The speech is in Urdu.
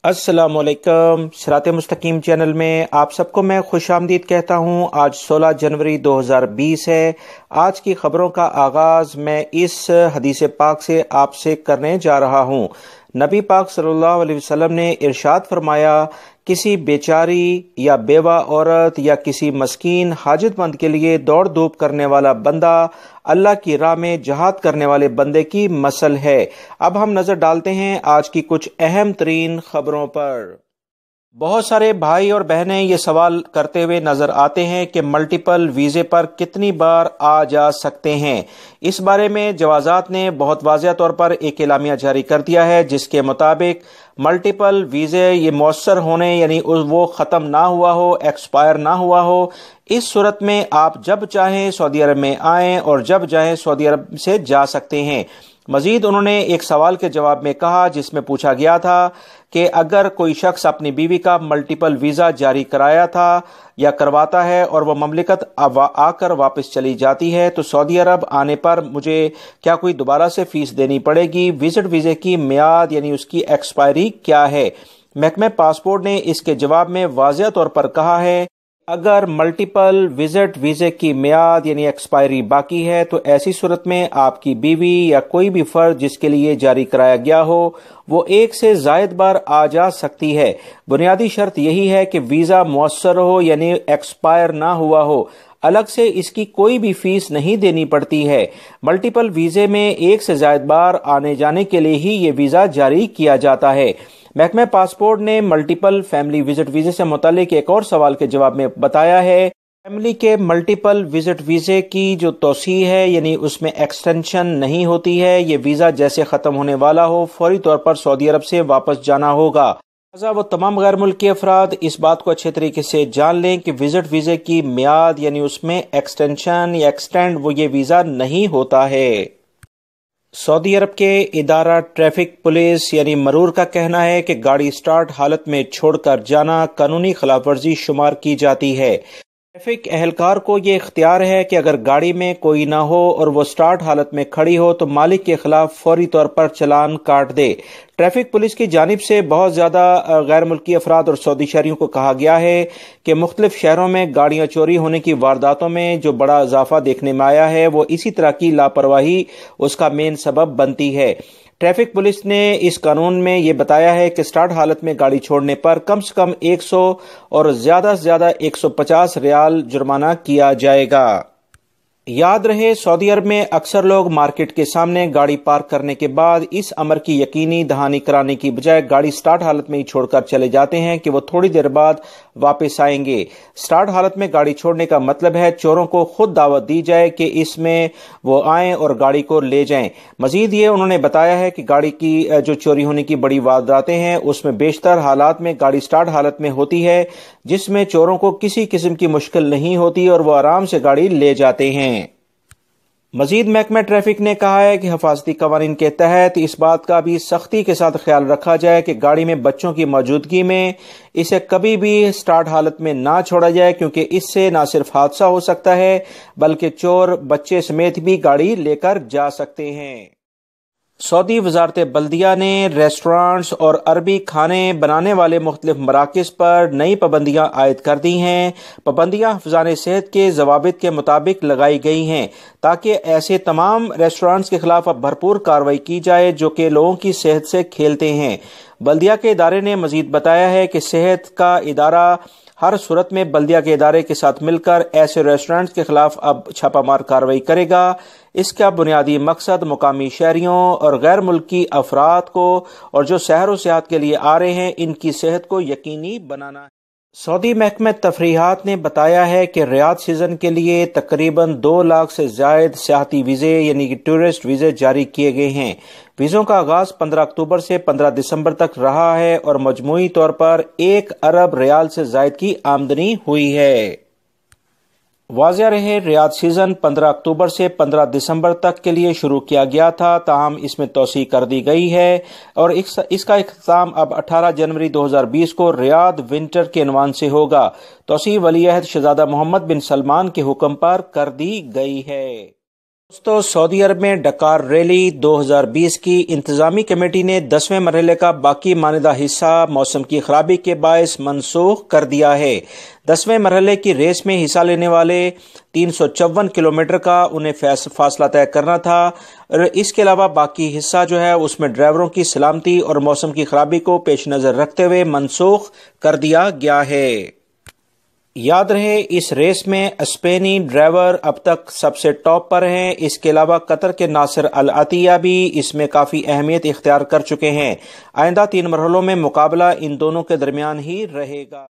السلام علیکم، صراط مستقیم چینل میں آپ سب کو میں خوش آمدید کہتا ہوں۔ آج 16 جنوری 2020 ہے۔ آج کی خبروں کا آغاز میں اس حدیث پاک سے آپ سے کرنے جا رہا ہوں۔ نبی پاک صلی اللہ علیہ وسلم نے ارشاد فرمایا، کسی بیچاری یا بیوہ عورت یا کسی مسکین حاجت مند کے لیے دوڑ دھوپ کرنے والا بندہ اللہ کی راہ میں جہاد کرنے والے بندے کی مثل ہے۔ اب ہم نظر ڈالتے ہیں آج کی کچھ اہم ترین خبروں پر۔ بہت سارے بھائی اور بہنیں یہ سوال کرتے ہوئے نظر آتے ہیں کہ ملٹیپل ویزے پر کتنی بار آ جا سکتے ہیں۔ اس بارے میں جوازات نے بہت واضح طور پر ایک اعلامیہ جاری کر دیا ہے، جس کے مطابق ملٹیپل ویزے یہ مؤثر ہونے یعنی وہ ختم نہ ہوا ہو، ایکسپائر نہ ہوا ہو، اس صورت میں آپ جب چاہیں سعودی عرب میں آئیں اور جب چاہیں سعودی عرب سے جا سکتے ہیں۔ مزید انہوں نے ایک سوال کے جواب میں کہا، جس میں پوچھا گیا تھا کہ اگر کوئی شخص اپنی بیوی کا ملٹیپل ویزا جاری کرایا تھا یا کرواتا ہے اور وہ مملکت آ کر واپس چلی جاتی ہے تو سعودی عرب آنے پر مجھے کیا کوئی دوبارہ سے فیس دینی پڑے گی؟ وزٹ ویزے کی میعاد یعنی اس کی ایکسپائری کیا ہے؟ محکمہ پاسپورٹ نے اس کے جواب میں واضح طور پر کہا ہے، اگر ملٹیپل وزٹ ویزے کی میعاد یعنی ایکسپائری باقی ہے تو ایسی صورت میں آپ کی بیوی یا کوئی بھی فرد جس کے لیے جاری کرایا گیا ہو وہ ایک سے زائد بار آ جا سکتی ہے۔ بنیادی شرط یہی ہے کہ ویزا مؤثر ہو یعنی ایکسپائر نہ ہوا ہو، الگ سے اس کی کوئی بھی فیس نہیں دینی پڑتی ہے۔ ملٹیپل ویزے میں ایک سے زائد بار آنے جانے کے لیے ہی یہ ویزا جاری کیا جاتا ہے۔ محکمہ پاسپورٹ نے ملٹیپل فیملی وزٹ ویزے سے متعلق ایک اور سوال کے جواب میں بتایا ہے، فیملی کے ملٹیپل وزٹ ویزے کی جو توسیع ہے یعنی اس میں ایکسٹینشن نہیں ہوتی ہے۔ یہ ویزا جیسے ختم ہونے والا ہو فوری طور پر سعودی عرب سے واپس جانا ہوگا۔ لہٰذا وہ تمام غیر ملکی افراد اس بات کو اچھے طریقے سے جان لیں کہ وزٹ ویزے کی میعاد یعنی اس میں ایکسٹینشن یا ایکسٹینڈ وہ یہ ویزا نہیں ہوتا ہے۔ سعودی عرب کے ادارہ ٹریفک پولیس یعنی مرور کا کہنا ہے کہ گاڑی سٹارٹ حالت میں چھوڑ کر جانا قانونی خلاف ورزی شمار کی جاتی ہے۔ ٹریفک اہلکار کو یہ اختیار ہے کہ اگر گاڑی میں کوئی نہ ہو اور وہ سٹارٹ حالت میں کھڑی ہو تو مالک کے خلاف فوری طور پر چلان کاٹ دے۔ ٹریفک پولیس کی جانب سے بہت زیادہ غیر ملکی افراد اور سعودی شہریوں کو کہا گیا ہے کہ مختلف شہروں میں گاڑیاں چوری ہونے کی وارداتوں میں جو بڑا اضافہ دیکھنے میں آیا ہے وہ اسی طرح کی لاپرواہی اس کا مین سبب بنتی ہے۔ ٹریفک پولیس نے اس قانون میں یہ بتایا ہے کہ سٹارٹ حالت میں گاڑی چھوڑنے پر کم سے کم 100 اور زیادہ سے زیادہ 150 ریال جرمانہ کیا جائے گا۔ یاد رہے، سعودی عرب میں اکثر لوگ مارکیٹ کے سامنے گاڑی پارک کرنے کے بعد اس امر کی یقینی دہانی کرانے کی بجائے گاڑی سٹارٹ حالت میں ہی چھوڑ کر چلے جاتے ہیں کہ وہ تھوڑی دیر بعد واپس آئیں گے۔ سٹارٹ حالت میں گاڑی چھوڑنے کا مطلب ہے چوروں کو خود دعوت دی جائے کہ اس میں وہ آئیں اور گاڑی کو لے جائیں۔ مزید یہ انہوں نے بتایا ہے کہ گاڑی کی جو چوری ہونے کی بڑی وارداتیں ہیں اس میں بیشتر حالات میں گاڑی سٹارٹ حالت میں ہوتی ہے، جس میں چوروں کو کسی قسم کی مشکل نہیں ہوتی اور وہ آرام سے گاڑی لے جاتے ہیں۔ مزید محکمہ ٹریفک نے کہا ہے کہ حفاظتی قوانین کے تحت اس بات کا بھی سختی کے ساتھ خیال رکھا جائے کہ گاڑی میں بچوں کی موجودگی میں اسے کبھی بھی سٹارٹ حالت میں نہ چھوڑا جائے، کیونکہ اس سے نہ صرف حادثہ ہو سکتا ہے بلکہ چور بچے سمیت بھی گاڑی لے کر جا سکتے ہیں۔ سعودی وزارت بلدیہ نے ریسٹورانٹس اور عربی کھانے بنانے والے مختلف مراکز پر نئی پابندیاں عائد کر دی ہیں۔ پابندیاں حفظان صحت کے ضوابط کے مطابق لگائی گئی ہیں تاکہ ایسے تمام ریسٹورانٹس کے خلاف اب بھرپور کارروائی کی جائے جو کہ لوگوں کی صحت سے کھیلتے ہیں۔ بلدیہ کے ادارے نے مزید بتایا ہے کہ صحت کا ادارہ ہر صورت میں بلدیہ کے ادارے کے ساتھ مل کر ایسے ریسٹورانٹس کے خلاف اب چھاپہ مار کارروائی کرے گا۔ اس کا بنیادی مقصد مقامی شہریوں اور غیر ملکی افراد کو اور جو سیر و سیاحت کے لیے آ رہے ہیں ان کی صحت کو یقینی بنانا ہے۔ سعودی محکمہ تفریحات نے بتایا ہے کہ ریاض سیزن کے لیے تقریباً 2 لاکھ سے زائد سیاحتی ویزے یعنی کہ ٹورسٹ ویزے جاری کیے گئے ہیں۔ ویزوں کا آغاز 15 اکتوبر سے 15 دسمبر تک رہا ہے اور مجموعی طور پر 1 ارب ریال سے زائد کی آمدنی ہوئی ہے۔ واضح رہے، ریاض سیزن 15 اکتوبر سے 15 دسمبر تک کے لیے شروع کیا گیا تھا، تاہم اس میں توسیع کر دی گئی ہے اور اس کا اختتام اب 18 جنوری 2020 کو ریاض ونٹر کے عنوان سے ہوگا۔ توسیع ولی عہد شہزادہ محمد بن سلمان کے حکم پر کر دی گئی ہے۔ دوستو، سعودی عرب میں ڈکار ریلی 2020 کی انتظامی کمیٹی نے 10ویں مرحلے کا باقی ماندہ حصہ موسم کی خرابی کے باعث منسوخ کر دیا ہے۔ 10ویں مرحلے کی ریس میں حصہ لینے والے 354 کلومیٹر کا انہیں فاصلہ طے کرنا تھا، اور اس کے علاوہ باقی حصہ جو ہے اس میں ڈرائیوروں کی سلامتی اور موسم کی خرابی کو پیش نظر رکھتے ہوئے منسوخ کر دیا گیا ہے۔ یاد رہے، اس ریس میں اسپینی ڈرائیور اب تک سب سے ٹاپ پر ہیں۔ اس کے علاوہ قطر کے ناصر العطیہ بھی اس میں کافی اہمیت اختیار کر چکے ہیں۔ آئندہ 3 مرحلوں میں مقابلہ ان دونوں کے درمیان ہی رہے گا۔